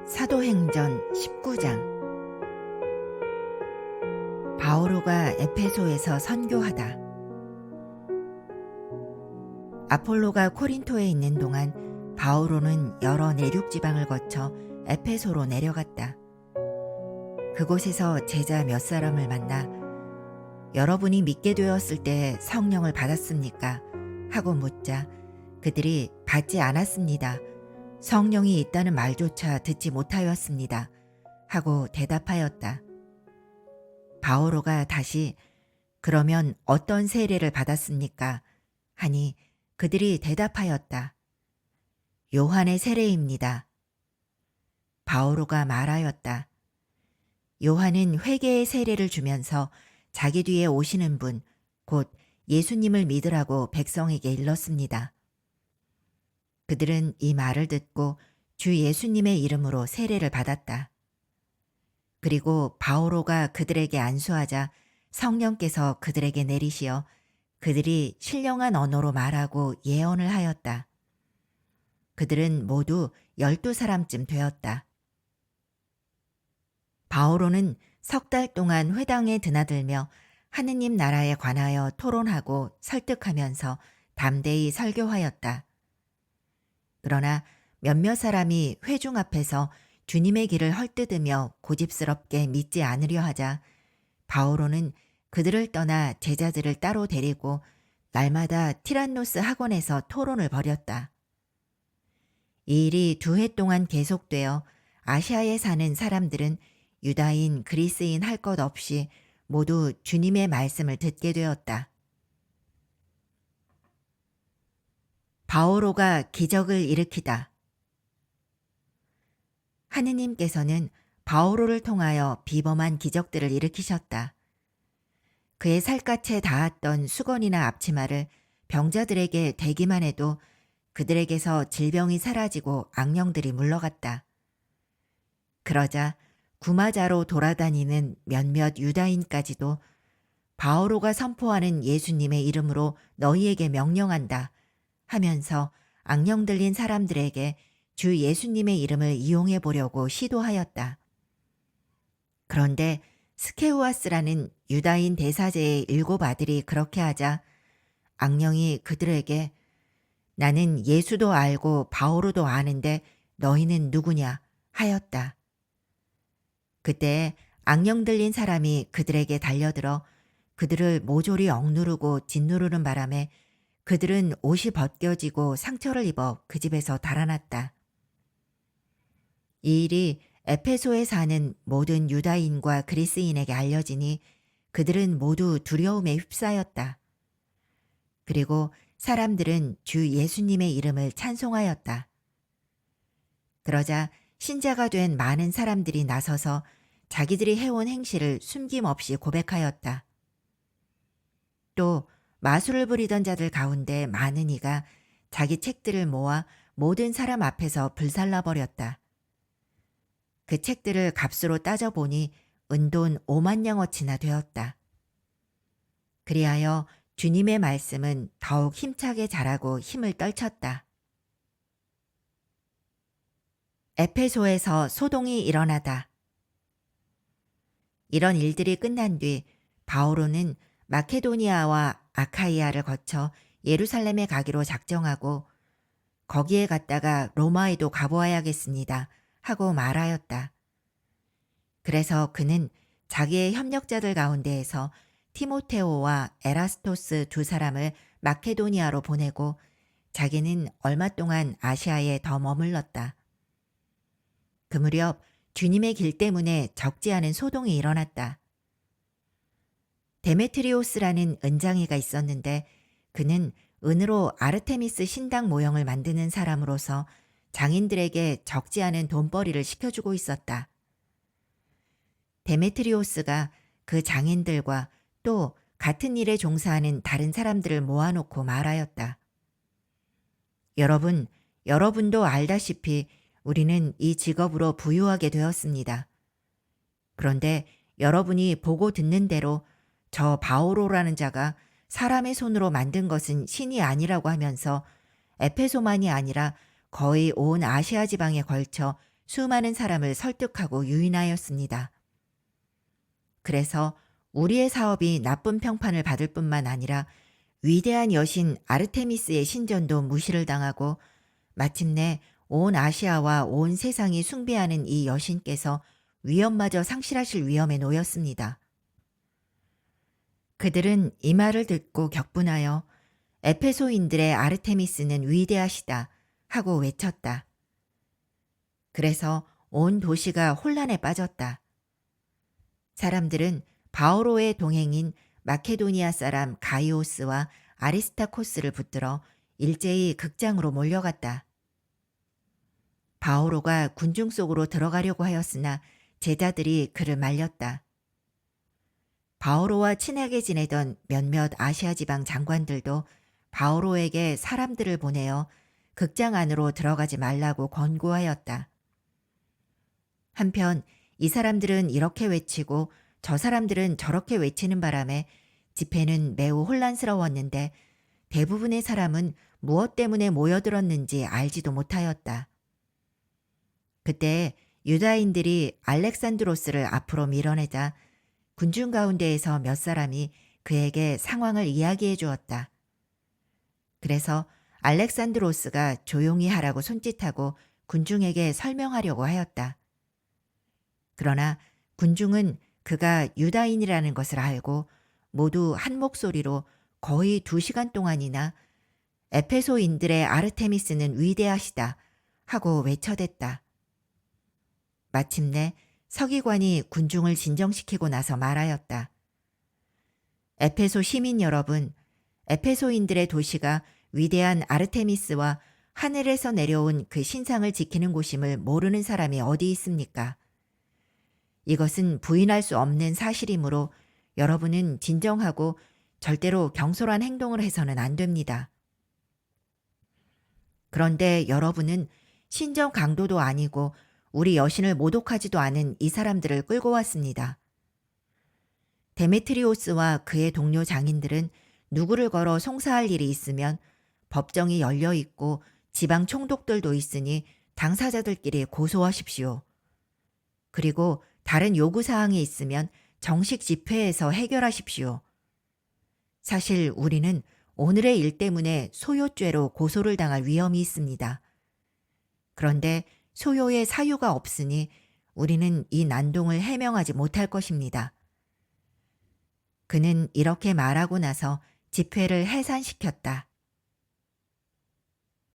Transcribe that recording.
사도행전 19장. 바오로가 에페소에서 선교하다. 아폴로가 코린토에 있는 동안 바오로는 여러 내륙 지방을 거쳐 에페소로 내려갔다. 그곳에서 제자 몇 사람을 만나 여러분이 믿게 되었을 때 성령을 받았습니까? 하고 묻자 그들이 받지 않았습니다. 성령이 있다는 말조차 듣지 못하였습니다. 하고 대답하였다. 바오로가 다시 그러면 어떤 세례를 받았습니까? 하니 그들이 대답하였다. 요한의 세례입니다. 바오로가 말하였다. 요한은 회개의 세례를 주면서 자기 뒤에 오시는 분, 곧 예수님을 믿으라고 백성에게 일렀습니다. 그들은 이 말을 듣고 주 예수님의 이름으로 세례를 받았다. 그리고 바오로가 그들에게 안수하자 성령께서 그들에게 내리시어 그들이 신령한 언어로 말하고 예언을 하였다. 그들은 모두 12사람쯤 되었다. 바오로는 석 달 동안 회당에 드나들며 하느님 나라에 관하여 토론하고 설득하면서 담대히 설교하였다. 그러나 몇몇 사람이 회중 앞에서 주님의 길을 헐뜯으며 고집스럽게 믿지 않으려 하자 바오로는 그들을 떠나 제자들을 따로 데리고 날마다 티란노스 학원에서 토론을 벌였다. 이 일이 2해 동안 계속되어 아시아에 사는 사람들은 유다인, 그리스인 할 것 없이 모두 주님의 말씀을 듣게 되었다. 바오로가 기적을 일으키다. 하느님께서는 바오로를 통하여 비범한 기적들을 일으키셨다. 그의 살갗에 닿았던 수건이나 앞치마를 병자들에게 대기만 해도 그들에게서 질병이 사라지고 악령들이 물러갔다. 그러자 구마자로 돌아다니는 몇몇 유다인까지도 바오로가 선포하는 예수님의 이름으로 너희에게 명령한다 하면서 악령 들린 사람들에게 주 예수님의 이름을 이용해 보려고 시도하였다. 그런데 스케우아스라는 유다인 대사제의 7 아들이 그렇게 하자 악령이 그들에게 나는 예수도 알고 바오로도 아는데 너희는 누구냐 하였다. 그때 악령 들린 사람이 그들에게 달려들어 그들을 모조리 억누르고 짓누르는 바람에 그들은 옷이 벗겨지고 상처를 입어 그 집에서 달아났다. 이 일이 에페소에 사는 모든 유다인과 그리스인에게 알려지니 그들은 모두 두려움에 휩싸였다. 그리고 사람들은 주 예수님의 이름을 찬송하였다. 그러자 신자가 된 많은 사람들이 나서서 자기들이 해온 행실을 숨김없이 고백하였다. 또 마술을 부리던 자들 가운데 많은 이가 자기 책들을 모아 모든 사람 앞에서 불살라버렸다. 그 책들을 값으로 따져보니 은돈 50,000,000어치나 되었다. 그리하여 주님의 말씀은 더욱 힘차게 자라고 힘을 떨쳤다. 에페소에서 소동이 일어나다. 이런 일들이 끝난 뒤 바오로는 마케도니아와 아카이아를 거쳐 예루살렘에 가기로 작정하고 거기에 갔다가 로마에도 가보아야겠습니다 하고 말하였다. 그래서 그는 자기의 협력자들 가운데에서 티모테오와 에라스토스 2 사람을 마케도니아로 보내고 자기는 얼마 동안 아시아에 더 머물렀다. 그 무렵 주님의 길 때문에 적지 않은 소동이 일어났다. 데메트리오스라는 은장이가 있었는데 그는 은으로 아르테미스 신당 모형을 만드는 사람으로서 장인들에게 적지 않은 돈벌이를 시켜주고 있었다. 데메트리오스가 그 장인들과 또 같은 일에 종사하는 다른 사람들을 모아놓고 말하였다. 여러분도 알다시피 우리는 이 직업으로 부유하게 되었습니다. 그런데 여러분이 보고 듣는 대로 저 바오로라는 자가 사람의 손으로 만든 것은 신이 아니라고 하면서 에페소만이 아니라 거의 온 아시아 지방에 걸쳐 수많은 사람을 설득하고 유인하였습니다. 그래서 우리의 사업이 나쁜 평판을 받을 뿐만 아니라 위대한 여신 아르테미스의 신전도 무시를 당하고 마침내 온 아시아와 온 세상이 숭배하는 이 여신께서 위엄마저 상실하실 위험에 놓였습니다. 그들은 이 말을 듣고 격분하여 에페소인들의 아르테미스는 위대하시다 하고 외쳤다. 그래서 온 도시가 혼란에 빠졌다. 사람들은 바오로의 동행인 마케도니아 사람 가이오스와 아리스타코스를 붙들어 일제히 극장으로 몰려갔다. 바오로가 군중 속으로 들어가려고 하였으나 제자들이 그를 말렸다. 바오로와 친하게 지내던 몇몇 아시아 지방 장관들도 바오로에게 사람들을 보내어 극장 안으로 들어가지 말라고 권고하였다. 한편 이 사람들은 이렇게 외치고 저 사람들은 저렇게 외치는 바람에 집회는 매우 혼란스러웠는데 대부분의 사람은 무엇 때문에 모여들었는지 알지도 못하였다. 그때 유다인들이 알렉산드로스를 앞으로 밀어내자 군중 가운데에서 몇 사람이 그에게 상황을 이야기해 주었다. 그래서 알렉산드로스가 조용히 하라고 손짓하고 군중에게 설명하려고 하였다. 그러나 군중은 그가 유다인이라는 것을 알고 모두 한 목소리로 거의 2시간 동안이나 에페소인들의 아르테미스는 위대하시다 하고 외쳐댔다. 마침내 서기관이 군중을 진정시키고 나서 말하였다. 에페소 시민 여러분, 에페소인들의 도시가 위대한 아르테미스와 하늘에서 내려온 그 신상을 지키는 곳임을 모르는 사람이 어디 있습니까? 이것은 부인할 수 없는 사실이므로 여러분은 진정하고 절대로 경솔한 행동을 해서는 안 됩니다. 그런데 여러분은 신정 강도도 아니고 우리 여신을 모독하지도 않은 이 사람들을 끌고 왔습니다. 데메트리오스와 그의 동료 장인들은 누구를 걸어 송사할 일이 있으면 법정이 열려 있고 지방 총독들도 있으니 당사자들끼리 고소하십시오. 그리고 다른 요구사항이 있으면 정식 집회에서 해결하십시오. 사실 우리는 오늘의 일 때문에 소요죄로 고소를 당할 위험이 있습니다. 그런데 소요의 사유가 없으니 우리는 이 난동을 해명하지 못할 것입니다. 그는 이렇게 말하고 나서 집회를 해산시켰다.